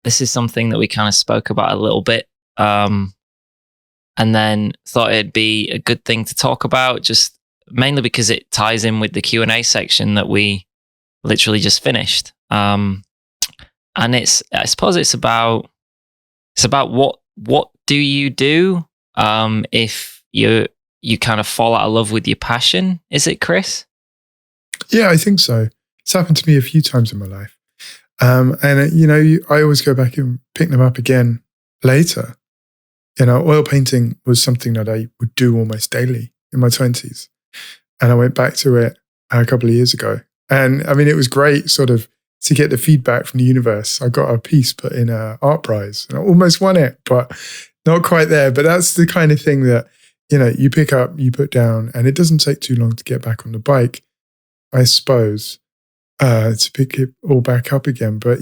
this is something that we kind of spoke about a little bit, and then thought it'd be a good thing to talk about, just mainly because it ties in with the Q&A section that we literally just finished. And I suppose it's about what do you do if you kind of fall out of love with your passion? Is it, Chris? Yeah, I think so. It's happened to me a few times in my life. And I always go back and pick them up again later. Oil painting was something that I would do almost daily in my 20s. And I went back to it a couple of years ago. And I mean, it was great sort of to get the feedback from the universe. I got a piece put in an art prize and I almost won it, but not quite there. But that's the kind of thing that, you pick up, you put down, and it doesn't take too long to get back on the bike, I suppose, to pick it all back up again. But,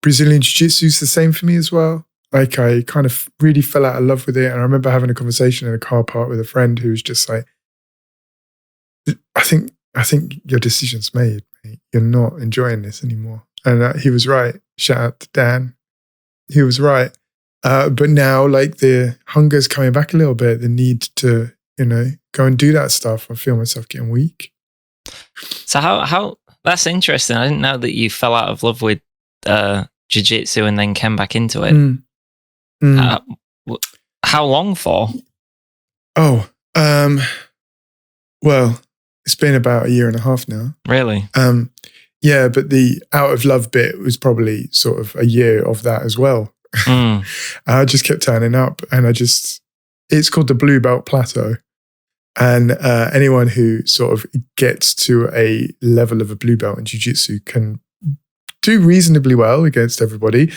Brazilian Jiu-Jitsu is the same for me as well. Like I kind of really fell out of love with it. And I remember having a conversation in a car park with a friend who was just like, I think your decision's made. Mate. You're not enjoying this anymore. And he was right. Shout out to Dan. He was right. But now like the hunger's coming back a little bit, the need to, go and do that stuff. I feel myself getting weak. So how that's interesting. I didn't know that you fell out of love with jiu-jitsu and then came back into it. How long for? Oh, well, it's been about 1.5 years now. Really? Yeah, but the out of love bit was probably sort of a year of that as well. I just kept turning up and it's called the Blue Belt Plateau. And anyone who sort of gets to a level of a blue belt in jiu-jitsu can do reasonably well against everybody.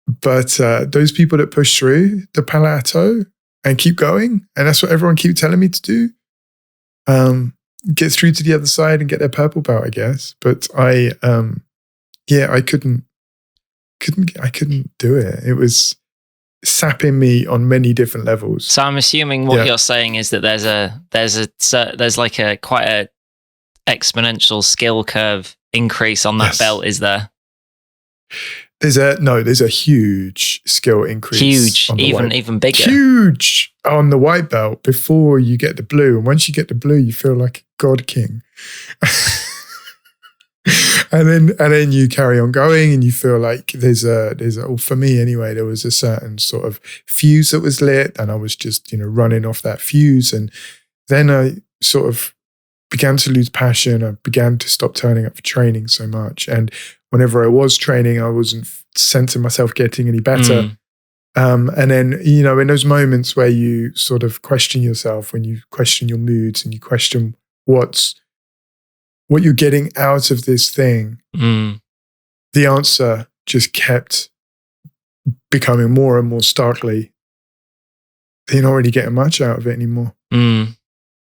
But those people that push through the plateau and keep going, and that's what everyone keeps telling me to do, get through to the other side and get their purple belt, I guess. But I couldn't do it. It was sapping me on many different levels. So I'm assuming what you're saying is that there's like a quite a exponential skill curve increase on that belt, is there? There's a huge skill increase. Huge, even bigger. Huge on the white belt before you get the blue. And once you get the blue, you feel like a god king. and then you carry on going and you feel like for me anyway, there was a certain sort of fuse that was lit and I was just, running off that fuse. And then I sort of began to lose passion. I began to stop turning up for training so much. And whenever I was training, I wasn't sensing myself getting any better. And then, in those moments where you sort of question yourself, when you question your moods and you question what you're getting out of this thing, the answer just kept becoming more and more starkly. You're not really getting much out of it anymore. And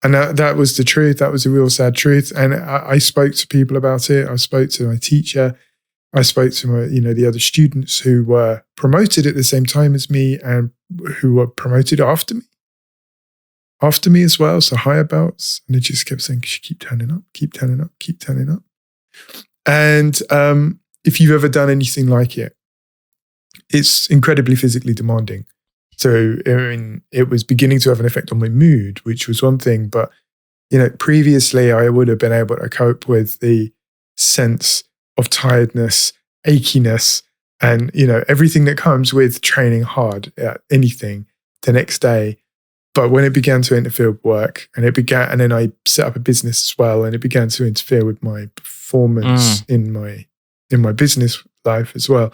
that was the truth. That was a real sad truth. And I spoke to people about it. I spoke to my teacher. I spoke to my, the other students who were promoted at the same time as me and who were promoted after me as well. So higher belts. And they just kept saying, keep turning up, keep turning up, keep turning up. And if you've ever done anything like it, it's incredibly physically demanding. So it was beginning to have an effect on my mood, which was one thing. But, previously I would have been able to cope with the sense of tiredness, achiness, and, everything that comes with training hard at anything the next day. But when it began to interfere with work and then I set up a business as well, and it began to interfere with my performance in my business life as well.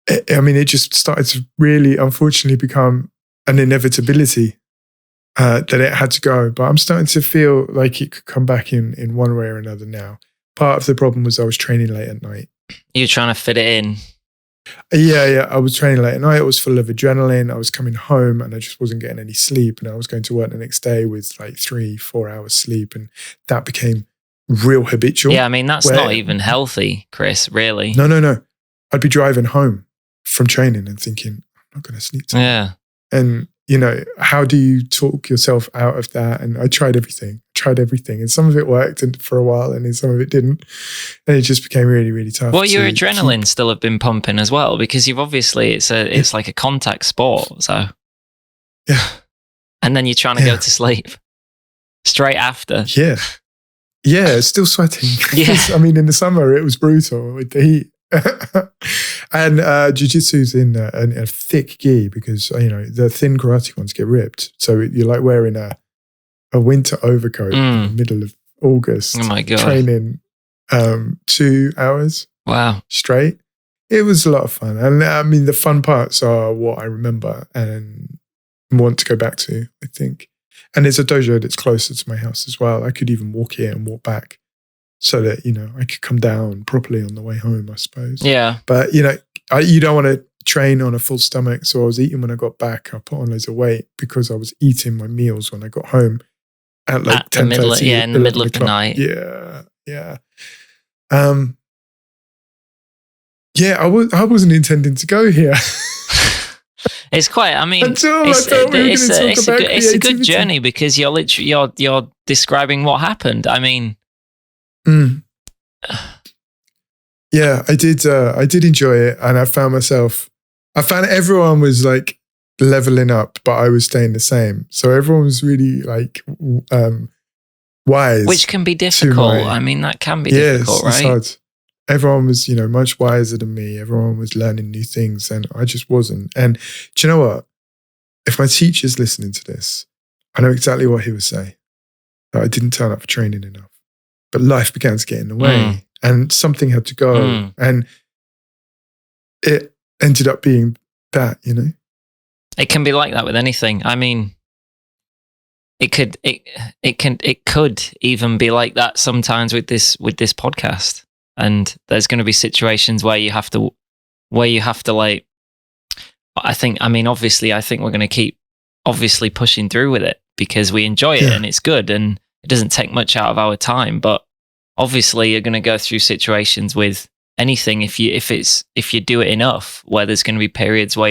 It just started to really, unfortunately, become an inevitability that it had to go. But I'm starting to feel like it could come back in one way or another now. Part of the problem was I was training late at night. You're trying to fit it in. Yeah. I was training late at night. I was full of adrenaline. I was coming home and I just wasn't getting any sleep. And I was going to work the next day with like 3-4 hours sleep. And that became real habitual. Yeah, that's not even healthy, Chris, really. No. I'd be driving home from training and thinking, I'm not going to sleep tonight. Yeah. And, how do you talk yourself out of that? And I tried everything, and some of it worked for a while, and then some of it didn't, and it just became really, really tough. Well, your adrenaline still have been pumping as well, because you've obviously it's like a contact sport, so yeah, and then you're trying to go to sleep straight after. Yeah, still sweating. Yeah, I mean, in the summer it was brutal with the heat. And jiu-jitsu's in a thick gi, because the thin karate ones get ripped, so you're like wearing a winter overcoat in the middle of August. Oh my God. Training 2 hours straight. It was a lot of fun, and I mean the fun parts are what I remember and want to go back to, I think. And there's a dojo that's closer to my house as well. I could even walk here and walk back, so that, I could come down properly on the way home, I suppose. Yeah. But, you don't want to train on a full stomach. So I was eating when I got back. I put on loads of weight because I was eating my meals when I got home at like 10:30. Yeah, in the middle of the night. Yeah. Yeah. I wasn't intending to go here. It's quite. I mean, it's a good journey, because you're describing what happened. I mean, yeah, I did enjoy it, and I found everyone was like leveling up, but I was staying the same. So everyone was really like wise, which can be difficult. I mean, that can be difficult, right? It's hard. Everyone was, much wiser than me. Everyone was learning new things, and I just wasn't. And do you know what? If my teacher's listening to this, I know exactly what he would say. That I didn't turn up for training enough, but life began to get in the way, and something had to go, and it ended up being that. It can be like that with anything. I mean, it could even be like that sometimes with this podcast. And there's going to be situations where you have to like, obviously, I think we're going to keep obviously pushing through with it, because we enjoy it and it's good, and it doesn't take much out of our time. But obviously you're going to go through situations with anything, if you do it enough, where there's going to be periods where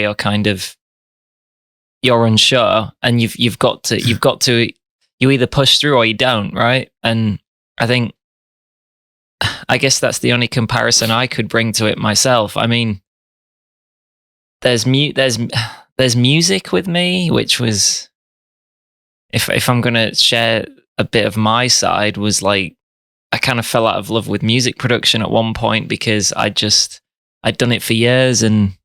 you're unsure, and you've got to you either push through or you don't, right? And I guess that's the only comparison I could bring to it myself. I mean, there's music with me, which was, if I'm going to share a bit of my side, was like, I kind of fell out of love with music production at one point, because I'd done it for years and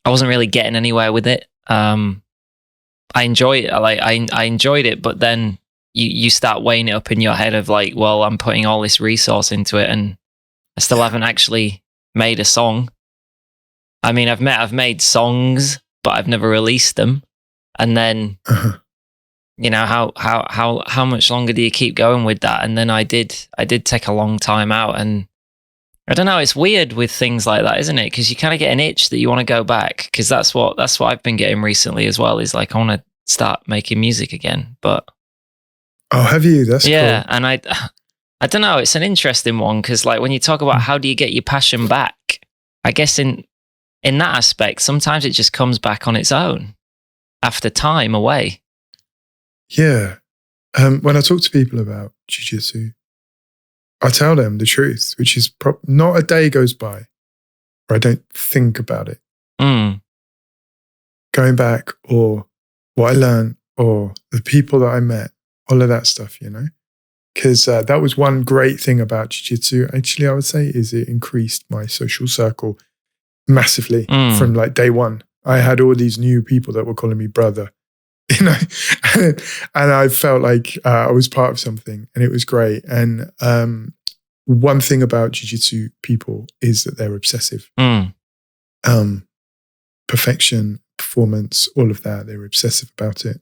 I wasn't really getting anywhere with it. I enjoyed it. I enjoyed it, but then you start weighing it up in your head of like, well, I'm putting all this resource into it and I still haven't actually made a song. I mean, I've made songs, but I've never released them. And then, how much longer do you keep going with that? And then I did take a long time out, and I don't know. It's weird with things like that, isn't it? Because you kind of get an itch that you want to go back. Because that's what I've been getting recently as well. Is like, I want to start making music again, but. Oh, have you? That's cool. And I don't know. It's an interesting one, because like when you talk about how do you get your passion back, I guess in that aspect, sometimes it just comes back on its own after time away. Yeah. When I talk to people about jiu-jitsu, I tell them the truth, which is not a day goes by where I don't think about it. Going back, or what I learned, or the people that I met. All of that stuff, because that was one great thing about jiu-jitsu, actually, I would say, is it increased my social circle massively from like day one. I had all these new people that were calling me brother, and I felt like I was part of something, and it was great. And one thing about jiu-jitsu people is that they're obsessive. Perfection, performance, all of that, they're obsessive about it.